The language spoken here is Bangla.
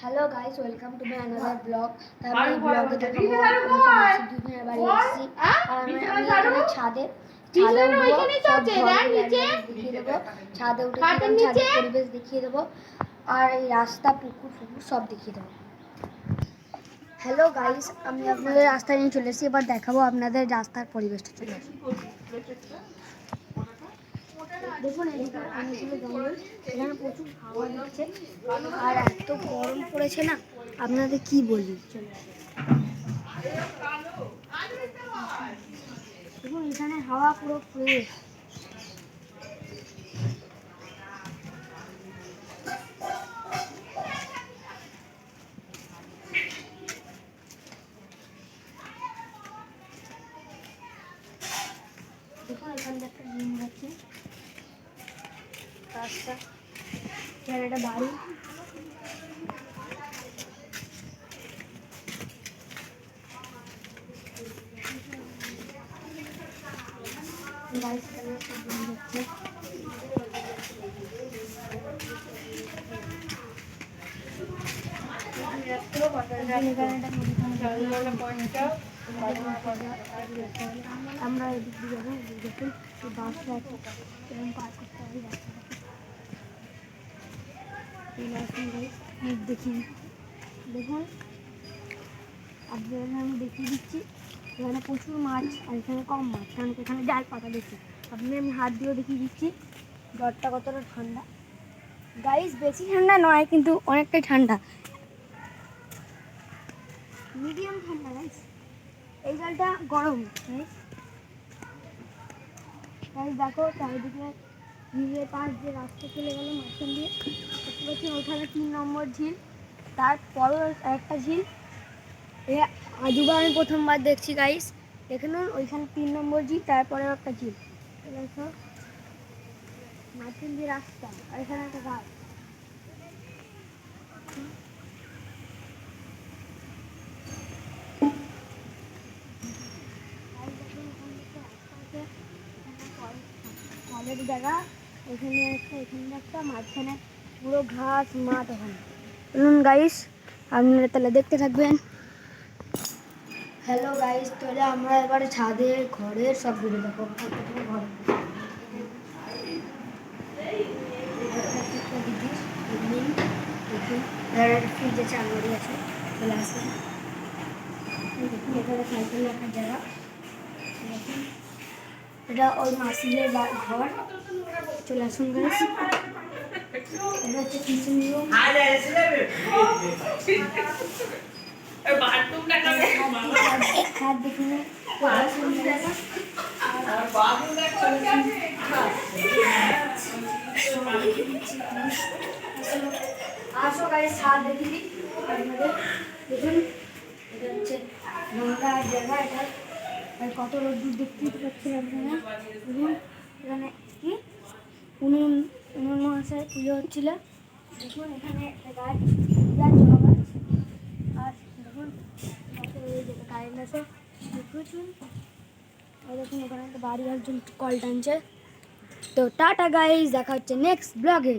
Hello guys, welcome to my another blog. আমি এই ব্লগে দেখাবো মাসিদুদ্দিনের বাড়ি এসেছি। আর আমি এখানে ছাদে উঠবো, সব দেখিয়ে দেবো। ছাদে উঠে ছাদের পরিবেশ দেখিয়ে দেবো, আর এই রাস্তা পুকুর সব দেখিয়ে দেবো। হ্যালো গাইস, আমি আপনাদের রাস্তায় নিয়ে চলে এসেছি। এবার দেখাবো আপনাদের রাস্তার পরিবেশটা। চলে আসি। দেখুন অনেকগুলো জঙ্গল, এখানে প্রচুর হাওয়া দিচ্ছে আর এত গরম পড়েছে না, আপনাদের কি বলি। দেখুন এখানে হাওয়া পুরো ফ্রেশ। দেখুন এখানে একটা রুম যাচ্ছে, রাস্তা, একটা বাড়ি। আমরা এদিক দিয়ে যাবো, দেখুন বাসটা আছে, এরকম পার করতে হবে দেখি। দেখুন আপনাদের আমি দেখিয়ে দিচ্ছি, এখানে প্রচুর মাছ আর এখানে কম মাছ, কারণ এখানে জাল পাতা বেশি। আপনাদের আমি হাত দিয়েও দেখিয়ে দিচ্ছি জলটা কতটা ঠান্ডা। গাইস বেশি ঠান্ডা নয়, কিন্তু অনেকটাই ঠান্ডা, মিডিয়াম ঠান্ডা। গাইস এই জলটা গরম। গাইস দেখো চারিদিকে ঝিলের পাশ যে রাস্তা চলে গেল মাঝখান দিয়ে, দেখতে পাচ্ছি ওখানে 3 নম্বর ঝিল, তারপরও একটা ঝিল। আজুবা আমি প্রথমবার দেখছি গাইস, দেখে নুন ওইখানে 3 নম্বর ঝিল, তারপরেও একটা ঝিল। দেখো মাঝখান দিয়ে রাস্তা, আর এখানে একটা গাছ। কলের জায়গা, এখানে একটা মাঝখানে পুরো ঘাস মাঠ। ওখানে বলুন গাইস, আপনারা তাহলে দেখতে থাকবেন। হ্যালো গাইস, তাহলে আমরা এবারে ছাদে ঘরের সব ঘুরে দেখো। ফ্রিজে চালু আছে, চলে আসুন। দেখুন এখানে সাইকেল রাখার জায়গা, এটা ওই মাসিদের ঘর। চলে আসুন গাইস, এটা হচ্ছে কিচেন রুম। হাত দেখুন, আসো গাইস ছাদ দেখি দিই আপনাদের। দেখুন এটা হচ্ছে গঙ্গার জায়গা, এটা কত রোদ্দুর দেখতেই পাচ্ছেন আপনারা। দেখুন এখানে কি উনুন মহাশয় পুজো হচ্ছিল। দেখুন এখানে গাছ জমা, আর দেখুন কারেন্ট আছে প্রচুর। আর দেখুন ওখানে একটা বাড়ি, একজন কল টানছে। তো টাটা গাইস, দেখা হচ্ছে নেক্সট ব্লগে।